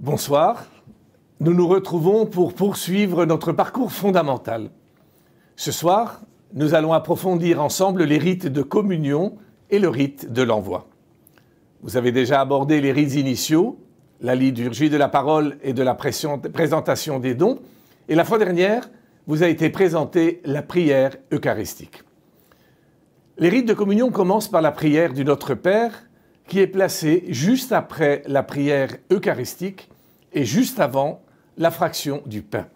Bonsoir, nous nous retrouvons pour poursuivre notre parcours fondamental. Ce soir, nous allons approfondir ensemble les rites de communion et le rite de l'envoi. Vous avez déjà abordé les rites initiaux, la liturgie de la parole et de la présentation des dons, et la fois dernière, vous a été présentée la prière eucharistique. Les rites de communion commencent par la prière du Notre Père, qui est placée juste après la prière eucharistique et juste avant la fraction du pain.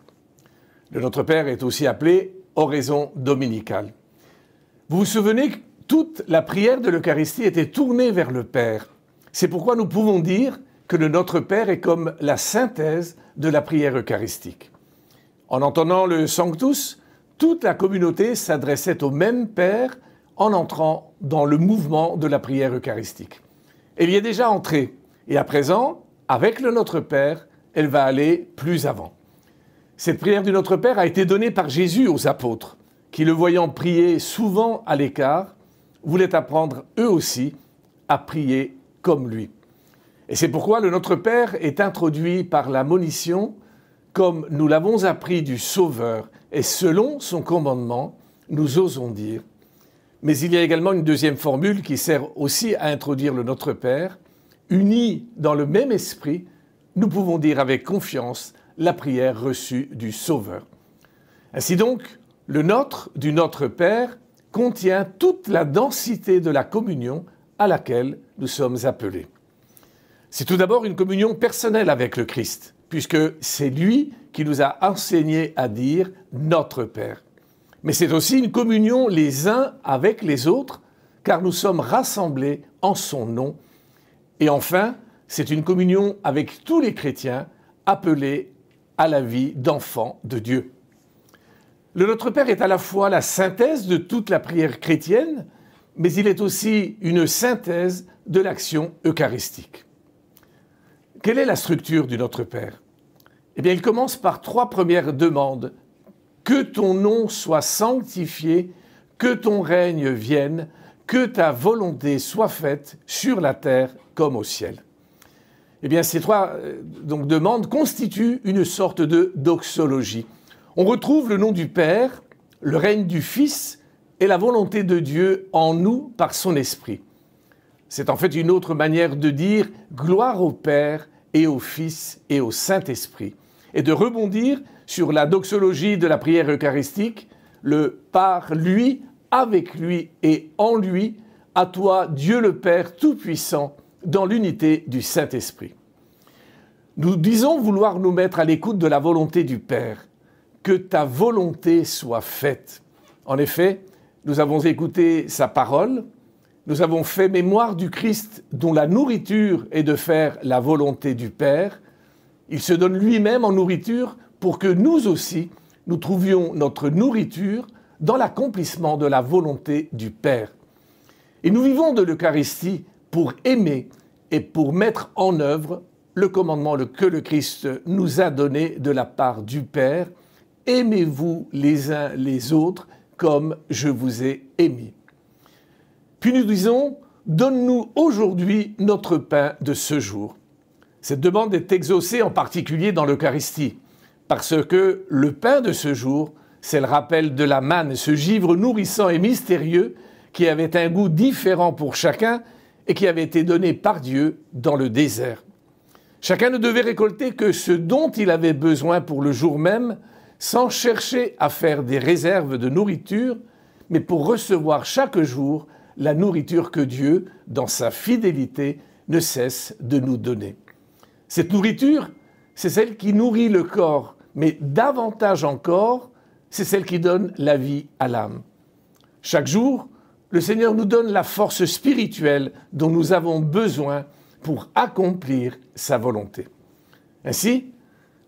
Le Notre Père est aussi appelé oraison dominicale. Vous vous souvenez que toute la prière de l'Eucharistie était tournée vers le Père. C'est pourquoi nous pouvons dire que le Notre Père est comme la synthèse de la prière eucharistique. En entendant le Sanctus, toute la communauté s'adressait au même Père en entrant dans le mouvement de la prière eucharistique. Elle y est déjà entrée, et à présent, avec le Notre Père, elle va aller plus avant. Cette prière du Notre Père a été donnée par Jésus aux apôtres, qui, le voyant prier souvent à l'écart, voulaient apprendre eux aussi à prier comme lui. Et c'est pourquoi le Notre Père est introduit par la monition, comme nous l'avons appris du Sauveur, et selon son commandement, nous osons dire. Mais il y a également une deuxième formule qui sert aussi à introduire le Notre Père. Unis dans le même esprit, nous pouvons dire avec confiance la prière reçue du Sauveur. Ainsi donc, le Notre du Notre Père contient toute la densité de la communion à laquelle nous sommes appelés. C'est tout d'abord une communion personnelle avec le Christ, puisque c'est lui qui nous a enseigné à dire « Notre Père ». Mais c'est aussi une communion les uns avec les autres, car nous sommes rassemblés en son nom. Et enfin, c'est une communion avec tous les chrétiens appelés à la vie d'enfants de Dieu. Le Notre Père est à la fois la synthèse de toute la prière chrétienne, mais il est aussi une synthèse de l'action eucharistique. Quelle est la structure du Notre Père? Eh bien, il commence par 3 premières demandes. Que ton nom soit sanctifié, que ton règne vienne, que ta volonté soit faite sur la terre comme au ciel. Eh bien, ces 3 demandes constituent une sorte de doxologie. On retrouve le nom du Père, le règne du Fils et la volonté de Dieu en nous par son Esprit. C'est en fait une autre manière de dire gloire au Père et au Fils et au Saint-Esprit, et de rebondir sur la doxologie de la prière eucharistique, le par lui, avec lui et en lui, à toi Dieu le Père Tout-Puissant, dans l'unité du Saint-Esprit. Nous disons vouloir nous mettre à l'écoute de la volonté du Père, que ta volonté soit faite. En effet, nous avons écouté sa parole, nous avons fait mémoire du Christ dont la nourriture est de faire la volonté du Père. Il se donne lui-même en nourriture pour que nous aussi, nous trouvions notre nourriture dans l'accomplissement de la volonté du Père. Et nous vivons de l'Eucharistie pour aimer et pour mettre en œuvre le commandement que le Christ nous a donné de la part du Père. Aimez-vous les uns les autres comme je vous ai aimés. Puis nous disons, donne-nous aujourd'hui notre pain de ce jour. Cette demande est exaucée en particulier dans l'Eucharistie, parce que le pain de ce jour, c'est le rappel de la manne, ce givre nourrissant et mystérieux qui avait un goût différent pour chacun et qui avait été donné par Dieu dans le désert. Chacun ne devait récolter que ce dont il avait besoin pour le jour même, sans chercher à faire des réserves de nourriture, mais pour recevoir chaque jour la nourriture que Dieu, dans sa fidélité, ne cesse de nous donner. Cette nourriture, c'est celle qui nourrit le corps, mais davantage encore, c'est celle qui donne la vie à l'âme. Chaque jour, le Seigneur nous donne la force spirituelle dont nous avons besoin pour accomplir sa volonté. Ainsi,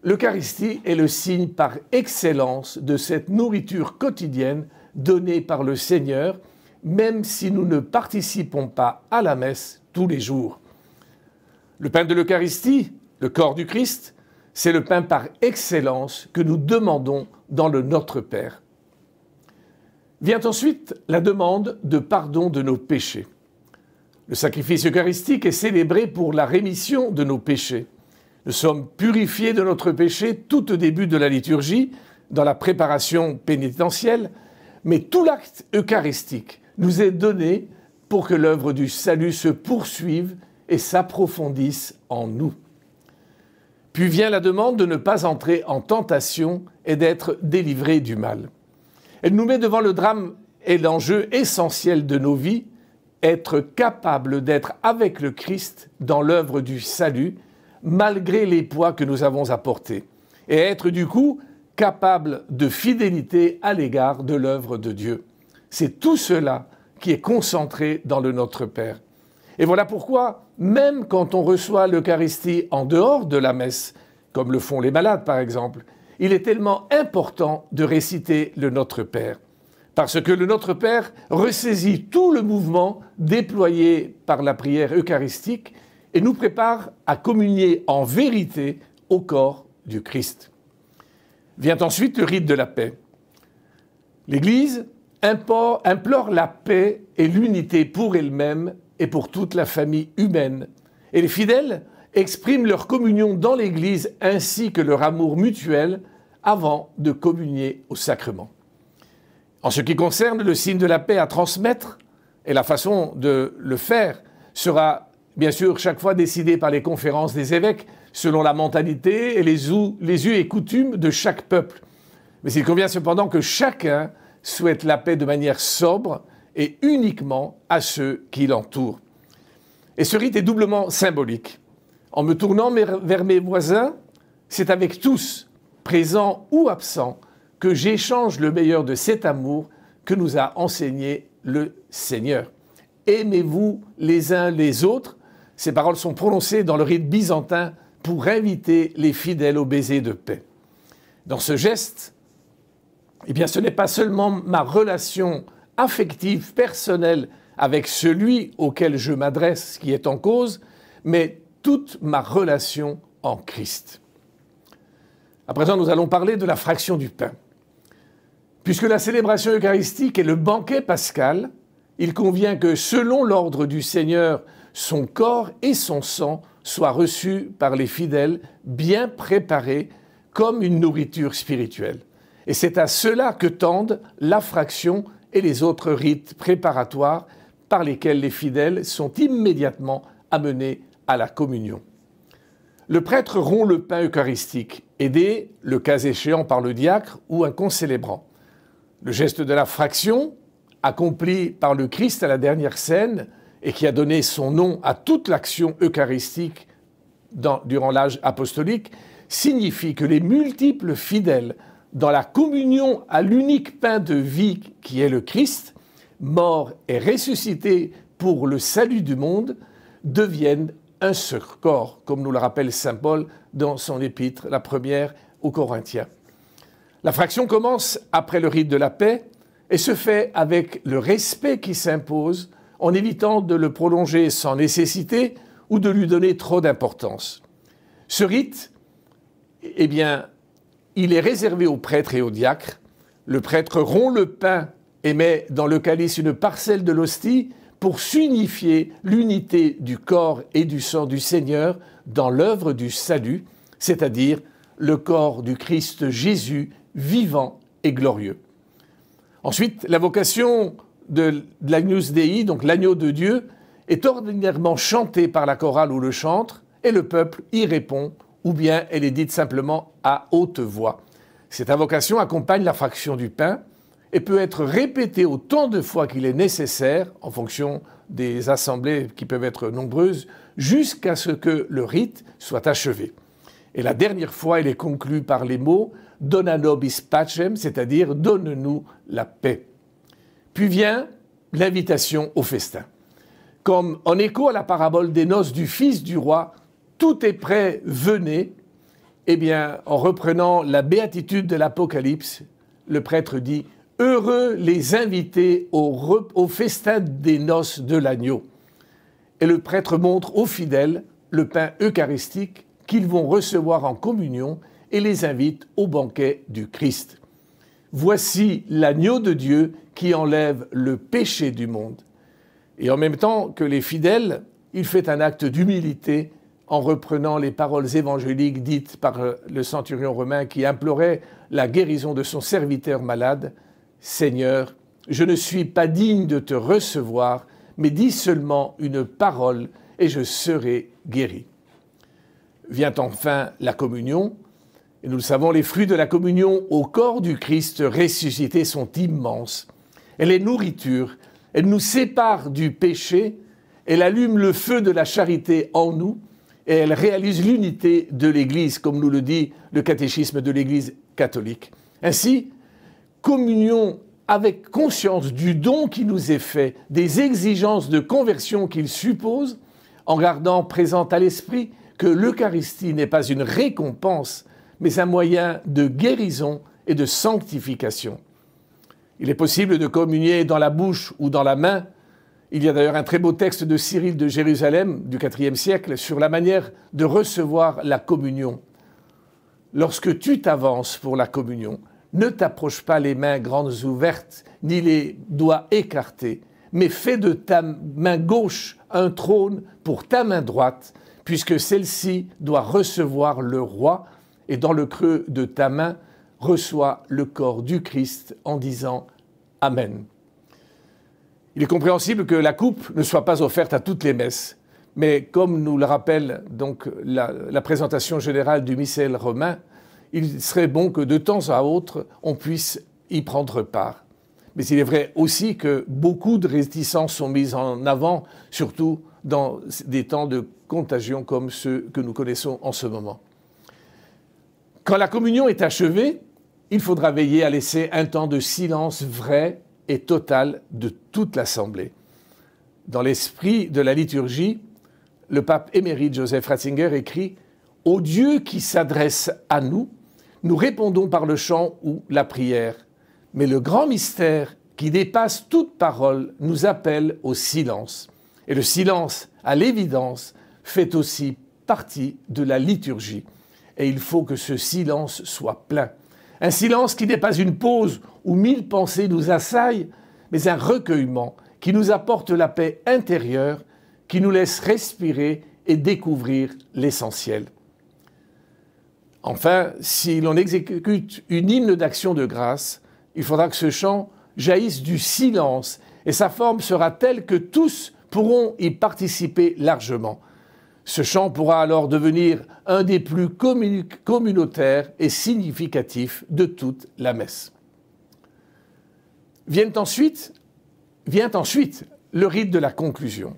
l'Eucharistie est le signe par excellence de cette nourriture quotidienne donnée par le Seigneur, même si nous ne participons pas à la messe tous les jours. Le pain de l'Eucharistie, le corps du Christ, c'est le pain par excellence que nous demandons dans le Notre Père. Vient ensuite la demande de pardon de nos péchés. Le sacrifice eucharistique est célébré pour la rémission de nos péchés. Nous sommes purifiés de notre péché tout au début de la liturgie, dans la préparation pénitentielle, mais tout l'acte eucharistique nous est donné pour que l'œuvre du salut se poursuive et s'approfondisse en nous. Puis vient la demande de ne pas entrer en tentation et d'être délivré du mal. Elle nous met devant le drame et l'enjeu essentiel de nos vies, être capable d'être avec le Christ dans l'œuvre du salut, malgré les poids que nous avons apportés, et être du coup capable de fidélité à l'égard de l'œuvre de Dieu. C'est tout cela qui est concentré dans le Notre Père. Et voilà pourquoi, même quand on reçoit l'Eucharistie en dehors de la messe, comme le font les malades par exemple, il est tellement important de réciter le Notre Père. Parce que le Notre Père ressaisit tout le mouvement déployé par la prière eucharistique et nous prépare à communier en vérité au corps du Christ. Vient ensuite le rite de la paix. L'Église implore la paix et l'unité pour elle-même et pour toute la famille humaine. Et les fidèles expriment leur communion dans l'Église ainsi que leur amour mutuel avant de communier au sacrement. En ce qui concerne le signe de la paix à transmettre, et la façon de le faire sera bien sûr chaque fois décidée par les conférences des évêques, selon la mentalité et les us et coutumes de chaque peuple. Mais il convient cependant que chacun souhaite la paix de manière sobre et uniquement à ceux qui l'entourent. Et ce rite est doublement symbolique. En me tournant vers mes voisins, c'est avec tous, présents ou absents, que j'échange le meilleur de cet amour que nous a enseigné le Seigneur. Aimez-vous les uns les autres. Ces paroles sont prononcées dans le rite byzantin pour inviter les fidèles au baiser de paix. Dans ce geste, eh bien, ce n'est pas seulement ma relation affective, personnelle avec celui auquel je m'adresse qui est en cause, mais toute ma relation en Christ. À présent, nous allons parler de la fraction du pain. Puisque la célébration eucharistique est le banquet pascal, il convient que, selon l'ordre du Seigneur, son corps et son sang soient reçus par les fidèles, bien préparés comme une nourriture spirituelle. Et c'est à cela que tendent la fraction et les autres rites préparatoires par lesquels les fidèles sont immédiatement amenés à la communion. Le prêtre rompt le pain eucharistique, aidé, le cas échéant, par le diacre ou un concélébrant. Le geste de la fraction, accompli par le Christ à la dernière scène et qui a donné son nom à toute l'action eucharistique durant l'âge apostolique, signifie que les multiples fidèles, dans la communion à l'unique pain de vie qui est le Christ, mort et ressuscité pour le salut du monde, deviennent un seul corps, comme nous le rappelle saint Paul dans son épître, la première aux Corinthiens. La fraction commence après le rite de la paix et se fait avec le respect qui s'impose, en évitant de le prolonger sans nécessité ou de lui donner trop d'importance. Ce rite, eh bien, il est réservé aux prêtres et aux diacres. Le prêtre rompt le pain et met dans le calice une parcelle de l'hostie pour signifier l'unité du corps et du sang du Seigneur dans l'œuvre du salut, c'est-à-dire le corps du Christ Jésus vivant et glorieux. Ensuite, la vocation de l'Agnus Dei, donc l'agneau de Dieu, est ordinairement chantée par la chorale ou le chantre, et le peuple y répond, ou bien elle est dite simplement à haute voix. Cette invocation accompagne la fraction du pain et peut être répétée autant de fois qu'il est nécessaire, en fonction des assemblées qui peuvent être nombreuses, jusqu'à ce que le rite soit achevé. Et la dernière fois, elle est conclue par les mots « Dona nobis pacem », c'est-à-dire « Donne-nous la paix ». Puis vient l'invitation au festin. Comme en écho à la parabole des noces du fils du roi, tout est prêt, venez. Eh bien, en reprenant la béatitude de l'Apocalypse, le prêtre dit « Heureux les invités au festin des noces de l'agneau ». Et le prêtre montre aux fidèles le pain eucharistique qu'ils vont recevoir en communion et les invite au banquet du Christ. Voici l'agneau de Dieu qui enlève le péché du monde. Et en même temps que les fidèles, il fait un acte d'humilité en reprenant les paroles évangéliques dites par le centurion romain qui implorait la guérison de son serviteur malade. « Seigneur, je ne suis pas digne de te recevoir, mais dis seulement une parole et je serai guéri. » Vient enfin la communion. Et nous le savons, les fruits de la communion au corps du Christ ressuscité sont immenses. Elle est nourriture, elle nous sépare du péché, elle allume le feu de la charité en nous et elle réalise l'unité de l'Église, comme nous le dit le catéchisme de l'Église catholique. Ainsi, communion avec conscience du don qui nous est fait, des exigences de conversion qu'il suppose, en gardant présent à l'esprit que l'Eucharistie n'est pas une récompense, mais un moyen de guérison et de sanctification. Il est possible de communier dans la bouche ou dans la main. Il y a d'ailleurs un très beau texte de Cyril de Jérusalem du IVe siècle sur la manière de recevoir la communion. Lorsque tu t'avances pour la communion, ne t'approche pas les mains grandes ouvertes, ni les doigts écartés, mais fais de ta main gauche un trône pour ta main droite, puisque celle-ci doit recevoir le roi, et dans le creux de ta main, reçois le corps du Christ en disant « Amen ». Il est compréhensible que la coupe ne soit pas offerte à toutes les messes, mais comme nous le rappelle donc la présentation générale du missel romain, il serait bon que de temps à autre, on puisse y prendre part. Mais il est vrai aussi que beaucoup de réticences sont mises en avant, surtout dans des temps de contagion comme ceux que nous connaissons en ce moment. Quand la communion est achevée, il faudra veiller à laisser un temps de silence vrai et total de toute l'Assemblée. Dans l'esprit de la liturgie, le pape émérite Joseph Ratzinger écrit « Ô Dieu qui s'adresse à nous, nous répondons par le chant ou la prière. Mais le grand mystère qui dépasse toute parole nous appelle au silence. Et le silence, à l'évidence, fait aussi partie de la liturgie. Et il faut que ce silence soit plein. Un silence qui n'est pas une pause où 1000 pensées nous assaillent, mais un recueillement qui nous apporte la paix intérieure, qui nous laisse respirer et découvrir l'essentiel. Enfin, si l'on exécute une hymne d'action de grâce, il faudra que ce chant jaillisse du silence et sa forme sera telle que tous pourront y participer largement. Ce chant pourra alors devenir un des plus communautaires et significatifs de toute la messe. Vient ensuite le rite de la conclusion.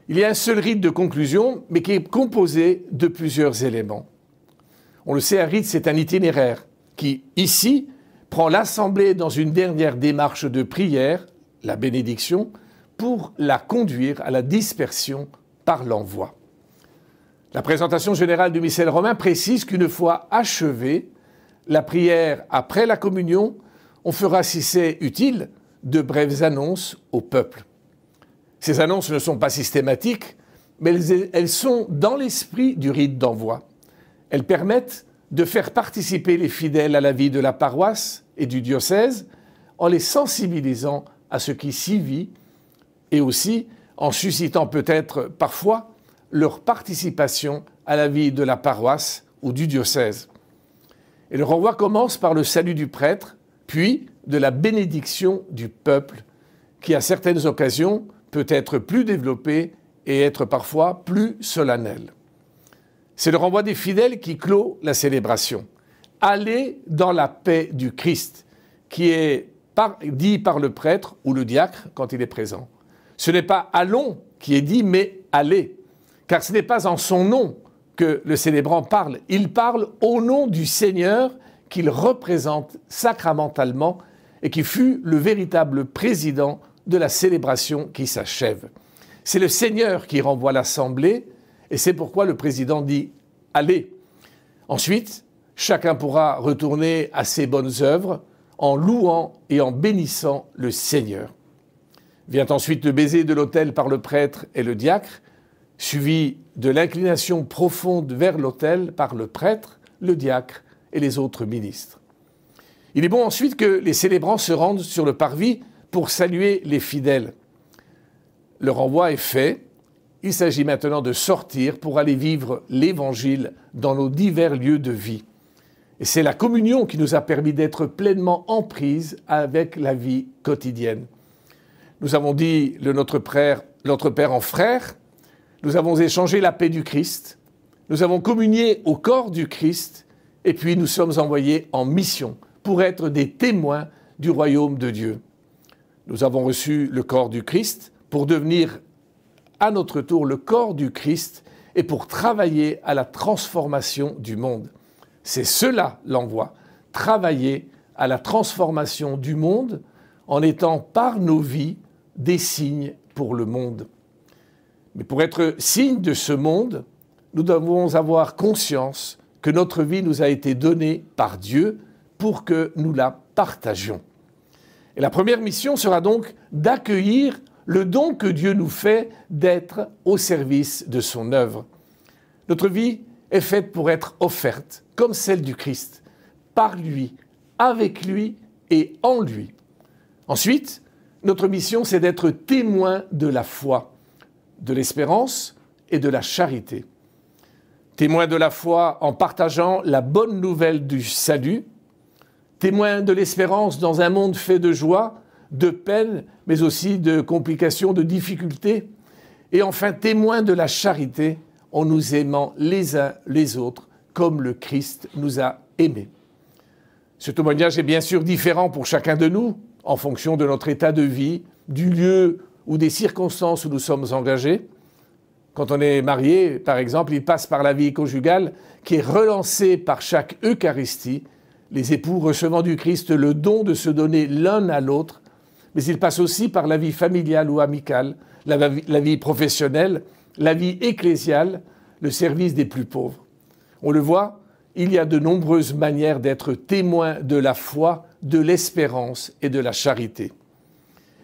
Il y a un seul rite de conclusion, mais qui est composé de plusieurs éléments. On le sait, un rite, c'est un itinéraire qui, ici, prend l'Assemblée dans une dernière démarche de prière, la bénédiction, pour la conduire à la dispersion par l'envoi. La présentation générale du missel romain précise qu'une fois achevée, la prière après la communion, on fera, si c'est utile, de brèves annonces au peuple. Ces annonces ne sont pas systématiques, mais elles sont dans l'esprit du rite d'envoi. Elles permettent de faire participer les fidèles à la vie de la paroisse et du diocèse en les sensibilisant à ce qui s'y vit et aussi en suscitant peut-être parfois leur participation à la vie de la paroisse ou du diocèse. Et le renvoi commence par le salut du prêtre, puis de la bénédiction du peuple, qui à certaines occasions peut être plus développé et être parfois plus solennel. C'est le renvoi des fidèles qui clôt la célébration. Allez dans la paix du Christ, qui est dit par le prêtre ou le diacre quand il est présent. Ce n'est pas allons qui est dit, mais allez, car ce n'est pas en son nom que le célébrant parle. Il parle au nom du Seigneur qu'il représente sacramentalement et qui fut le véritable président de la célébration qui s'achève. C'est le Seigneur qui renvoie l'Assemblée et c'est pourquoi le président dit « Allez ». Ensuite, chacun pourra retourner à ses bonnes œuvres en louant et en bénissant le Seigneur. Vient ensuite le baiser de l'autel par le prêtre et le diacre, suivi de l'inclination profonde vers l'autel par le prêtre, le diacre et les autres ministres. Il est bon ensuite que les célébrants se rendent sur le parvis pour saluer les fidèles. Le renvoi est fait il s'agit maintenant de sortir pour aller vivre l'Évangile dans nos divers lieux de vie. Et c'est la communion qui nous a permis d'être pleinement en prise avec la vie quotidienne. Nous avons dit notre Père en frère, nous avons échangé la paix du Christ, nous avons communié au corps du Christ, et puis nous sommes envoyés en mission pour être des témoins du royaume de Dieu. Nous avons reçu le corps du Christ pour devenir à notre tour le corps du Christ et pour travailler à la transformation du monde. C'est cela l'envoi, travailler à la transformation du monde en étant par nos vies des signes pour le monde. Mais pour être signe de ce monde, nous devons avoir conscience que notre vie nous a été donnée par Dieu pour que nous la partagions. Et la première mission sera donc d'accueillir le don que Dieu nous fait d'être au service de son œuvre. Notre vie est faite pour être offerte, comme celle du Christ, par lui, avec lui et en lui. Ensuite, notre mission, c'est d'être témoin de la foi, de l'espérance et de la charité. Témoin de la foi en partageant la bonne nouvelle du salut, témoin de l'espérance dans un monde fait de joie, de peine, mais aussi de complications, de difficultés, et enfin témoin de la charité en nous aimant les uns les autres comme le Christ nous a aimés. Ce témoignage est bien sûr différent pour chacun de nous, en fonction de notre état de vie, du lieu ou des circonstances où nous sommes engagés. Quand on est marié, par exemple, il passe par la vie conjugale qui est relancée par chaque Eucharistie, les époux recevant du Christ le don de se donner l'un à l'autre, mais il passe aussi par la vie familiale ou amicale, la vie professionnelle, la vie ecclésiale, le service des plus pauvres. On le voit, il y a de nombreuses manières d'être témoin de la foi, de l'espérance et de la charité.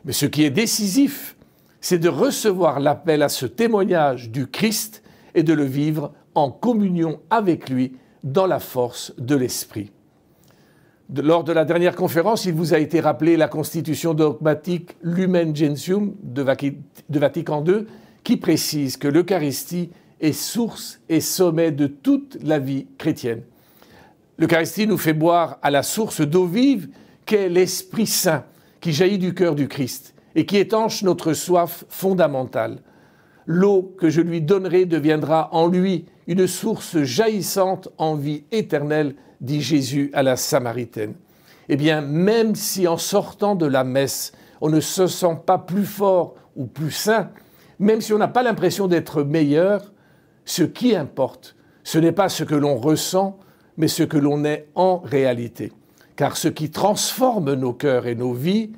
Mais ce qui est décisif, c'est de recevoir l'appel à ce témoignage du Christ et de le vivre en communion avec lui dans la force de l'Esprit. Lors de la dernière conférence, il vous a été rappelé la constitution dogmatique Lumen Gentium de Vatican II qui précise que l'Eucharistie est source et sommet de toute la vie chrétienne. L'Eucharistie nous fait boire à la source d'eau vive qu'est l'Esprit Saint qui jaillit du cœur du Christ et qui étanche notre soif fondamentale. L'eau que je lui donnerai deviendra en lui une source jaillissante en vie éternelle, dit Jésus à la Samaritaine. Eh bien, même si en sortant de la messe, on ne se sent pas plus fort ou plus saint, même si on n'a pas l'impression d'être meilleur, ce qui importe, ce n'est pas ce que l'on ressent, mais ce que l'on est en réalité. Car ce qui transforme nos cœurs et nos vies,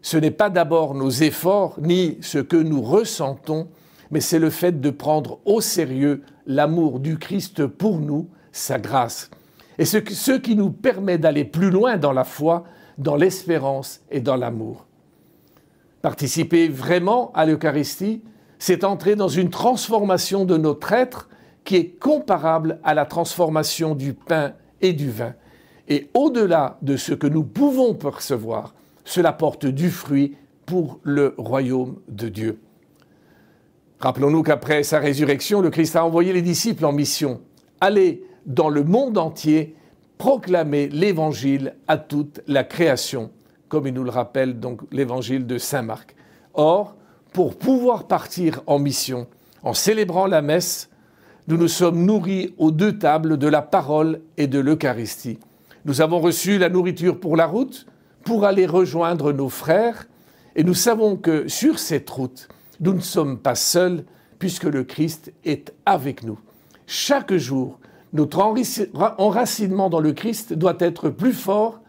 ce n'est pas d'abord nos efforts, ni ce que nous ressentons, mais c'est le fait de prendre au sérieux l'amour du Christ pour nous, sa grâce. Et ce qui nous permet d'aller plus loin dans la foi, dans l'espérance et dans l'amour. Participer vraiment à l'Eucharistie, c'est entrer dans une transformation de notre être qui est comparable à la transformation du pain et du vin. Et au-delà de ce que nous pouvons percevoir, cela porte du fruit pour le royaume de Dieu. Rappelons-nous qu'après sa résurrection, le Christ a envoyé les disciples en mission. Allez dans le monde entier, proclamer l'Évangile à toute la création, comme il nous le rappelle donc l'Évangile de Saint Marc. Or, pour pouvoir partir en mission, en célébrant la messe, nous nous sommes nourris aux deux tables de la parole et de l'Eucharistie. Nous avons reçu la nourriture pour la route, pour aller rejoindre nos frères, et nous savons que sur cette route, nous ne sommes pas seuls, puisque le Christ est avec nous. Chaque jour, notre enracinement dans le Christ doit être plus fort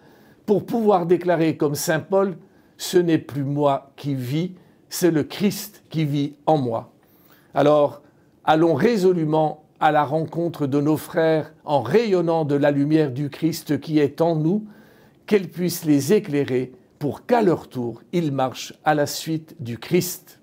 pour pouvoir déclarer comme saint Paul « Ce n'est plus moi qui vis, c'est le Christ qui vit en moi ». Alors, allons résolument à la rencontre de nos frères en rayonnant de la lumière du Christ qui est en nous, qu'elle puisse les éclairer pour qu'à leur tour, ils marchent à la suite du Christ.